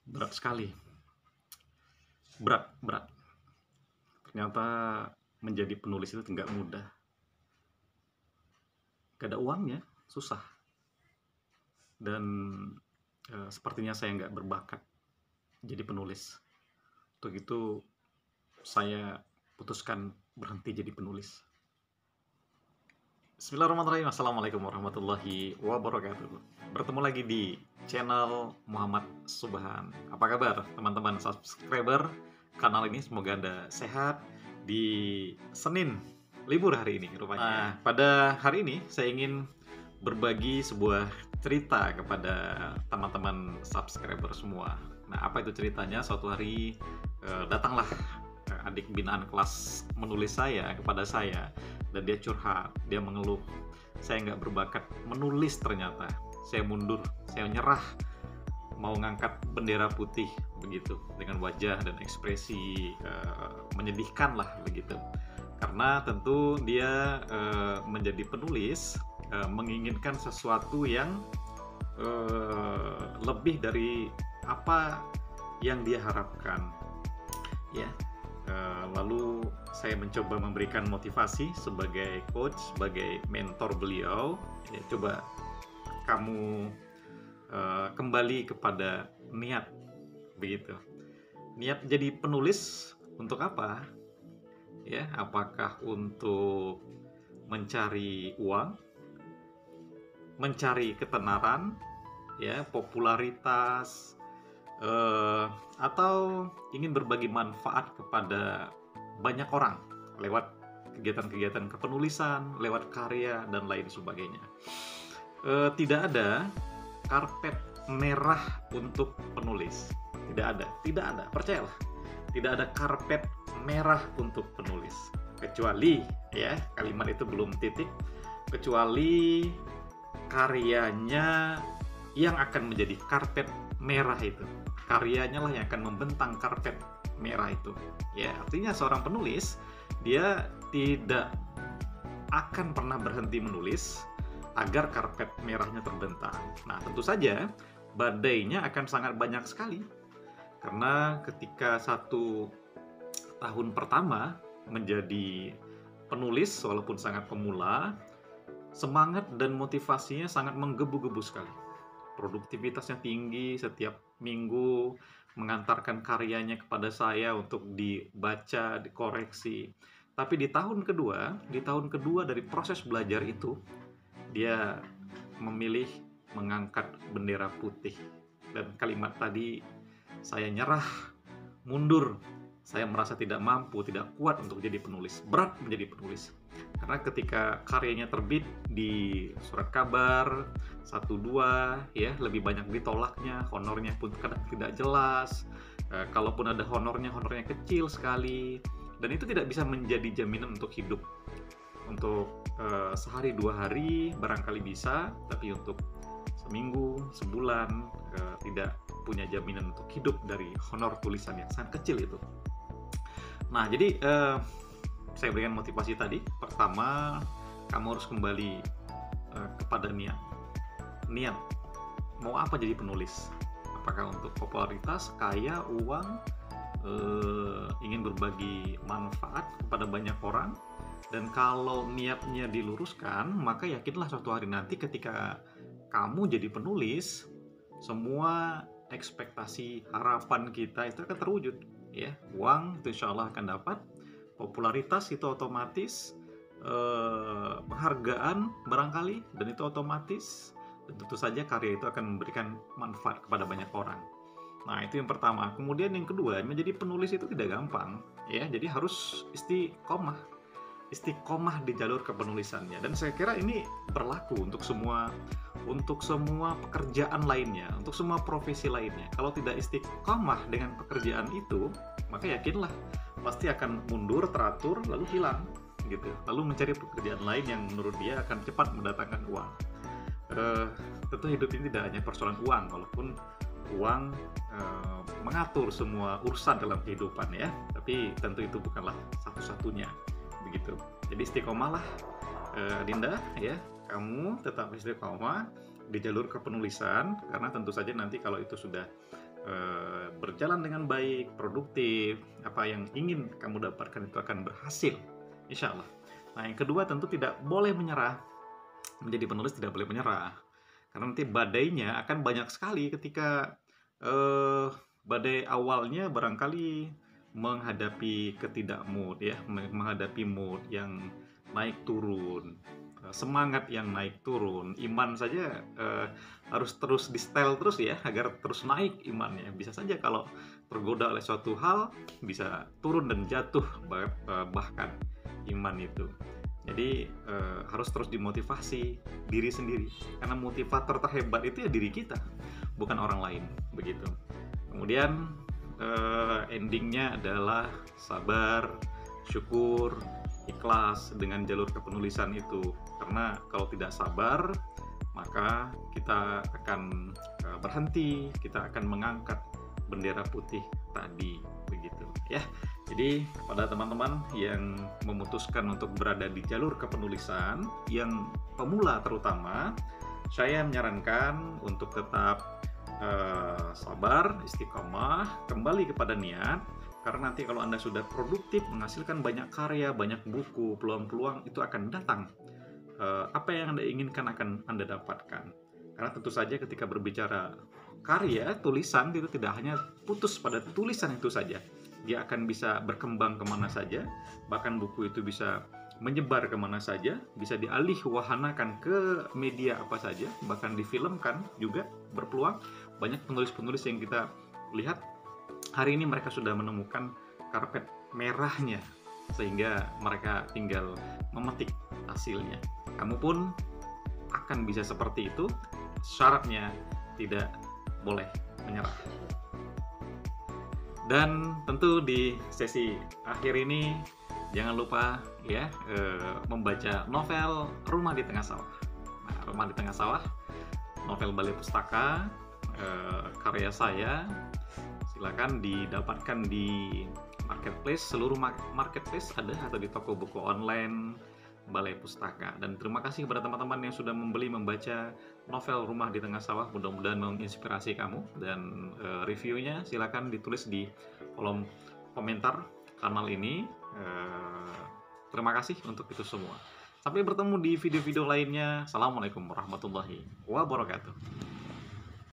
Berat sekali. Berat. Ternyata menjadi penulis itu nggak mudah. Gak ada uangnya, susah. Dan sepertinya saya nggak berbakat jadi penulis. Untuk itu saya putuskan berhenti jadi penulis. Bismillahirrahmanirrahim. Assalamualaikum warahmatullahi wabarakatuh. Bertemu lagi di channel Muhammad Subhan. Apa kabar teman-teman subscriber kanal ini? Semoga Anda sehat di Senin libur hari ini rupanya. Nah, pada hari ini saya ingin berbagi sebuah cerita kepada teman-teman subscriber semua. Nah, apa itu ceritanya? Suatu hari datanglah adik binaan kelas menulis saya kepada saya, dan dia curhat, dia mengeluh, saya nggak berbakat menulis ternyata, saya mundur, saya nyerah, mau ngangkat bendera putih begitu, dengan wajah dan ekspresi menyedihkan lah begitu, karena tentu dia menjadi penulis menginginkan sesuatu yang lebih dari apa yang dia harapkan, ya. Lalu saya mencoba memberikan motivasi sebagai coach, sebagai mentor beliau. Ya, coba kamu kembali kepada niat, begitu. Niat jadi penulis untuk apa? Ya, apakah untuk mencari uang, mencari ketenaran, ya, popularitas, atau ingin berbagi manfaat kepada banyak orang lewat kegiatan-kegiatan kepenulisan, lewat karya, dan lain sebagainya. Tidak ada karpet merah untuk penulis. Tidak ada, percayalah. Tidak ada karpet merah untuk penulis. Kecuali, ya, kalimat itu belum titik, kecuali karyanya yang akan menjadi karpet merah itu. Karyanya lah yang akan membentang karpet merah itu. Ya, artinya seorang penulis, dia tidak akan pernah berhenti menulis agar karpet merahnya terbentang. Nah, tentu saja badainya akan sangat banyak sekali. Karena ketika 1 tahun pertama menjadi penulis, walaupun sangat pemula, semangat dan motivasinya sangat menggebu-gebu sekali. Produktivitasnya tinggi, setiap minggu mengantarkan karyanya kepada saya untuk dibaca, dikoreksi. Tapi di tahun kedua dari proses belajar itu, dia memilih mengangkat bendera putih. Dan kalimat tadi, saya nyerah, mundur, saya merasa tidak mampu, tidak kuat untuk jadi penulis, berat menjadi penulis. Karena ketika karyanya terbit di surat kabar 1-2, ya, lebih banyak ditolaknya, honornya pun kadang tidak jelas. Kalaupun ada honornya kecil sekali, dan itu tidak bisa menjadi jaminan untuk hidup. Untuk sehari 2 hari barangkali bisa, tapi untuk seminggu, sebulan tidak punya jaminan untuk hidup dari honor tulisan yang sangat kecil itu. Nah, jadi saya berikan motivasi tadi. Pertama, kamu harus kembali kepada niat. Niat, mau apa jadi penulis? Apakah untuk popularitas, kaya, uang, ingin berbagi manfaat kepada banyak orang? Dan kalau niatnya diluruskan, maka yakinlah suatu hari nanti ketika kamu jadi penulis, semua ekspektasi, harapan kita itu akan terwujud. Ya, uang itu insya Allah akan dapat, popularitas itu otomatis, penghargaan barangkali, dan itu otomatis, dan tentu saja karya itu akan memberikan manfaat kepada banyak orang. Nah, itu yang pertama. Kemudian yang kedua, menjadi penulis itu tidak gampang, ya. Jadi harus istiqomah di jalur kepenulisannya. Dan saya kira ini berlaku untuk semua pekerjaan lainnya, untuk semua profesi lainnya. Kalau tidak istiqomah dengan pekerjaan itu, maka yakinlah pasti akan mundur, teratur, lalu hilang gitu. Lalu mencari pekerjaan lain yang menurut dia akan cepat mendatangkan uang. Tentu hidup ini tidak hanya persoalan uang, walaupun uang mengatur semua urusan dalam kehidupan, ya. Tapi tentu itu bukanlah satu-satunya begitu. Jadi istiqomahlah, Dinda, ya. Kamu tetap istiqomah di jalur kepenulisan, karena tentu saja nanti kalau itu sudah berjalan dengan baik, produktif, apa yang ingin kamu dapatkan itu akan berhasil, insya Allah. Nah, yang kedua tentu tidak boleh menyerah. Menjadi penulis tidak boleh menyerah, karena nanti badainya akan banyak sekali ketika badai awalnya barangkali menghadapi ketidakmood ya, menghadapi mood yang naik turun, semangat yang naik turun, iman saja harus terus di setel terus ya agar terus naik imannya. Bisa saja kalau tergoda oleh suatu hal bisa turun dan jatuh bahkan iman itu. Jadi harus terus dimotivasi diri sendiri, karena motivator terhebat itu ya diri kita, bukan orang lain, begitu. Kemudian endingnya adalah sabar, syukur, ikhlas dengan jalur kepenulisan itu. Karena kalau tidak sabar, maka kita akan berhenti, kita akan mengangkat bendera putih tadi, begitu ya. Jadi pada teman-teman yang memutuskan untuk berada di jalur kepenulisan, yang pemula terutama, saya menyarankan untuk tetap sabar, istiqomah, kembali kepada niat. Karena nanti kalau Anda sudah produktif, menghasilkan banyak karya, banyak buku, peluang-peluang itu akan datang. Apa yang Anda inginkan akan Anda dapatkan. Karena tentu saja ketika berbicara karya, tulisan itu tidak hanya putus pada tulisan itu saja. Dia akan bisa berkembang kemana saja, bahkan buku itu bisa menyebar kemana saja, bisa dialih wahanakan ke media apa saja, bahkan difilmkan juga berpeluang. Banyak penulis-penulis yang kita lihat hari ini mereka sudah menemukan karpet merahnya, sehingga mereka tinggal memetik hasilnya. Kamu pun akan bisa seperti itu, syaratnya tidak boleh menyerah. Dan tentu di sesi akhir ini jangan lupa ya membaca novel Rumah di Tengah Sawah. Nah, Rumah di Tengah Sawah, novel Balai Pustaka, karya saya. Silakan didapatkan di marketplace, seluruh marketplace ada, atau di toko buku online Balai Pustaka. Dan terima kasih kepada teman-teman yang sudah membaca novel Rumah di Tengah Sawah. Mudah-mudahan menginspirasi kamu. Dan reviewnya silakan ditulis di kolom komentar kanal ini. Terima kasih untuk itu semua. Sampai bertemu di video-video lainnya. Assalamualaikum warahmatullahi wabarakatuh.